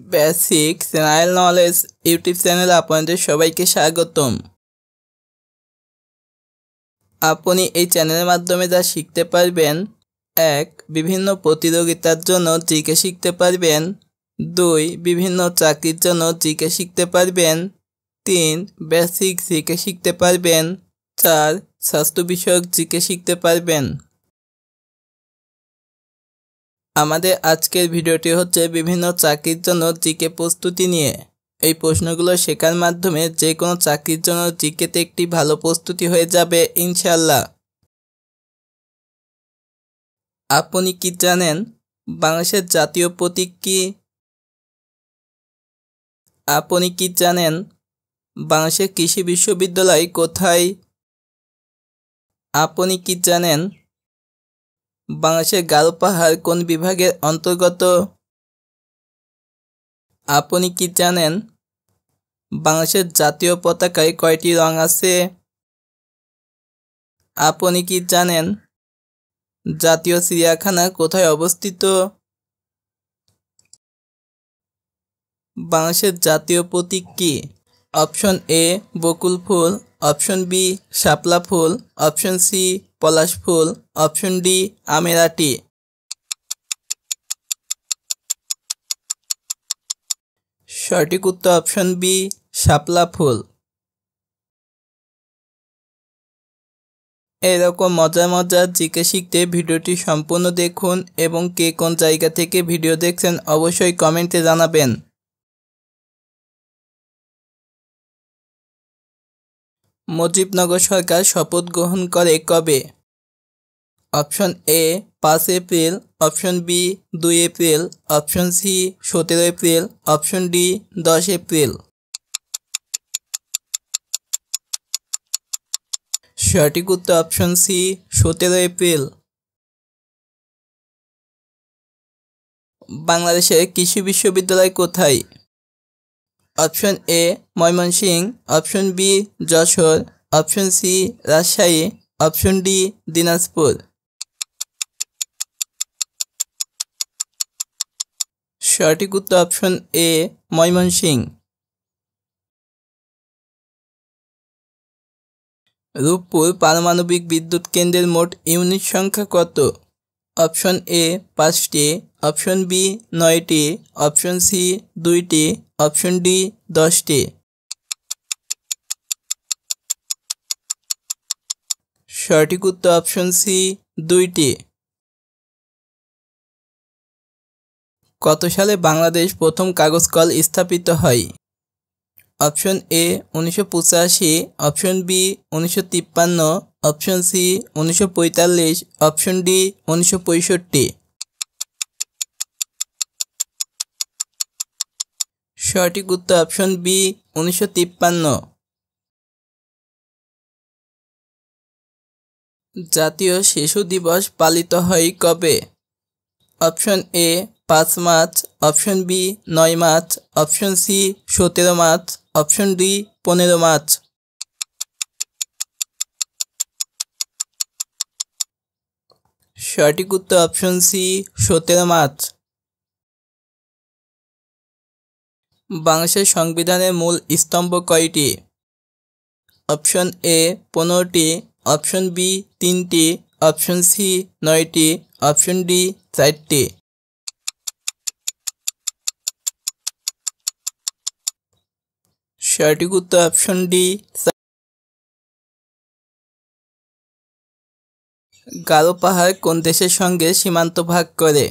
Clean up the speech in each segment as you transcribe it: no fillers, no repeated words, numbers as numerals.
Basic general knowledge YouTube চ্যানেলে আপনাদের সবাইকে স্বাগতম। আপনি এই চ্যানেলের মাধ্যমে যা শিখতে পারবেন: 1. বিভিন্ন প্রতিযোগিতার জন্য জিকে শিখতে পারবেন। 2. বিভিন্ন চাকরির জন্য জিকে শিখতে পারবেন। 3. বেসিক জিকে শিখতে পারবেন। 4. স্বাস্থ্য বিষয়ক জিকে শিখতে পারবেন। আমাদের আজকের ভিডিওটি হচ্ছে বিভিন্ন চাকরির জন্য জিকে প্রস্তুতি নিয়ে। এই প্রশ্নগুলো শেখার মাধ্যমে যে কোনো চাকরির জন্য জিকেতে একটি ভালো প্রস্তুতি হয়ে যাবে ইনশাআল্লাহ। আপনি কি জানেন বাংলাদেশের জাতীয় প্রতীক কি? আপনি কি জানেন বাংলাদেশের কৃষি বিশ্ববিদ্যালয় কোথায়? আপনি কি জানেন বাংলাদেশের গারো পাহাড় কোন বিভাগের অন্তর্গত? আপনি কি জানেন বাংলাদেশের জাতীয় পতাকায় কয়টি রং আছে? আপনি কি জানেন জাতীয় চিড়িয়াখানা কোথায় অবস্থিত? বাংলাদেশের জাতীয় প্রতীক কি? অপশন এ বকুল ফুল, অপশন বি শাপলা ফুল, অপশন সি পলাশ ফুল, অপশন ডি আমের আটি। সঠিক উত্তর অপশন বি শাপলা ফুল। এরকম মজার মজার জিকে শিখতে ভিডিওটি সম্পূর্ণ দেখুন এবং কে কোন জায়গা থেকে ভিডিও দেখছেন অবশ্যই কমেন্টে জানাবেন। মুজিবনগর সরকার শপথ গ্রহণ করে কবে? অপশন এ 5 এপ্রিল, অপশন বি 2 এপ্রিল, অপশন সি 17 এপ্রিল, অপশন ডি 10 এপ্রিল। সঠিক উত্তর অপশন সি 17 এপ্রিল। বাংলাদেশের কৃষি বিশ্ববিদ্যালয় কোথায়? Option A Mymensingh, option B Jessore, option C Rajshahi, option D Dinajpur. সঠিক উত্তর অপশন এ ময়মনসিংহ। রূপপুর পারমাণবিক বিদ্যুৎ কেন্দ্রের মোট ইউনিট সংখ্যা কত? অপশন এ 5টি, অপশন বি 9টি, অপশন সি 2টি, অপশন ডি 10টি। সঠিক উত্তর অপশন সি 2টি। কত সালে বাংলাদেশ প্রথম কাগজ কল স্থাপিত হয়? Option A 1985, option B 1953, option C 1945, option D 1965। সঠিক উত্তর অপশন বি 1953। জাতীয় শিশু দিবস পালিত হয় কবে? অপশন এ 5 মার্চ, অপশন বি 9 মার্চ, অপশন সি 17 মার্চ, অপশন ডি 15 মার্চ। সঠিক উত্তর অপশন সি 17 মার্চ। বাংলাদেশের সংবিধানের মূল স্তম্ভ কয়টি? অপশন এ 15টি, অপশন বি 3টি, অপশন সি 9টি, অপশন ডি 4টি। সঠিক উত্তর অপশন ডি। গারো পাহাড় কোন দেশের সঙ্গে সীমান্ত ভাগ করে?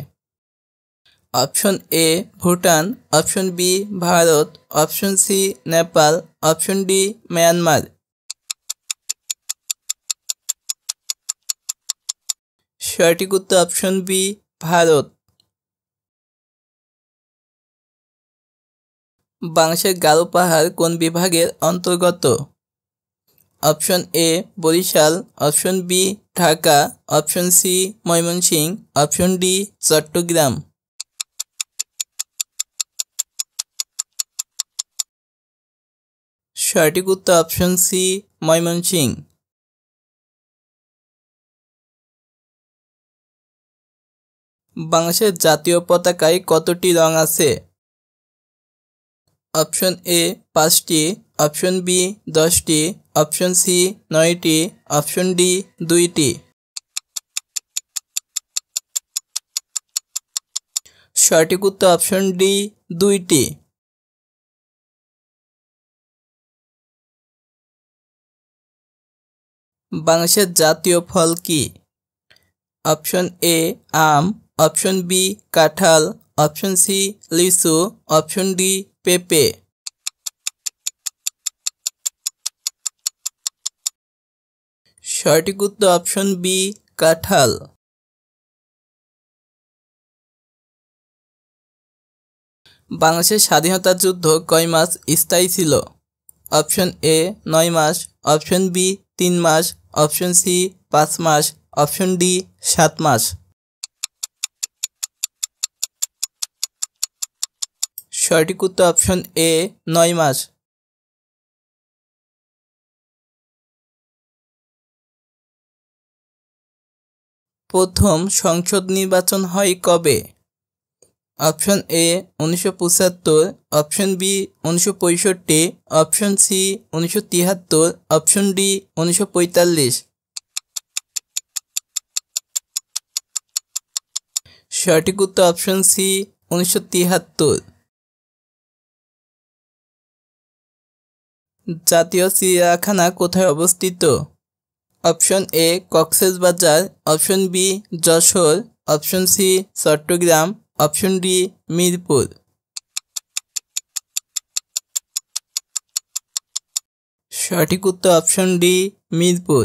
Option A Bhutan, option B Bharat, option C Nepal, option D Myanmar. সঠিক উত্তর অপশন বি ভারত। বাংলাদেশের গারো পাহাড় কোন বিভাগের অন্তর্গত? Option A Barishal, option B Dhaka, option C Mymensingh, option D Chattogram. সঠিক উত্তর অপশন সি ময়মনসিংহ। বাংলাদেশের জাতীয় পতাকায় কতটি রং আছে? অপশন এ 5টি, অপশন বি 10টি, অপশন সি 9টি, অপশন ডি 2টি। সঠিক উত্তর অপশন ডি 2টি। বাংলাদেশের জাতীয় ফল কি? অপশন এ আম, অপশন বি কাঁঠাল, অপশন সি লিচু, অপশন ডি পেঁপে। সঠিক উত্তর অপশন বি কাঁঠাল। বাংলাদেশের স্বাধীনতা যুদ্ধ কয় মাস স্থায়ী ছিল? অপশন এ 9 মাস, অপশন বি 3 মাস, অপশন সি 5 মাস, অপশন ডি 7 মাস। সঠিক উত্তর অপশন এ 9 মাস। প্রথম সংসদ নির্বাচন হয় কবে? Option A 1975, option B 1965, option C 1973, option D 1945। সঠিক উত্তর অপশন সি 1973। জাতীয় চিড়িয়াখানা কোথায় অবস্থিত? Option A Cox's Bazar, option B Jessore, option C Chattogram, option D Mirpur. সঠিক উত্তর অপশন ডি মিরপুর।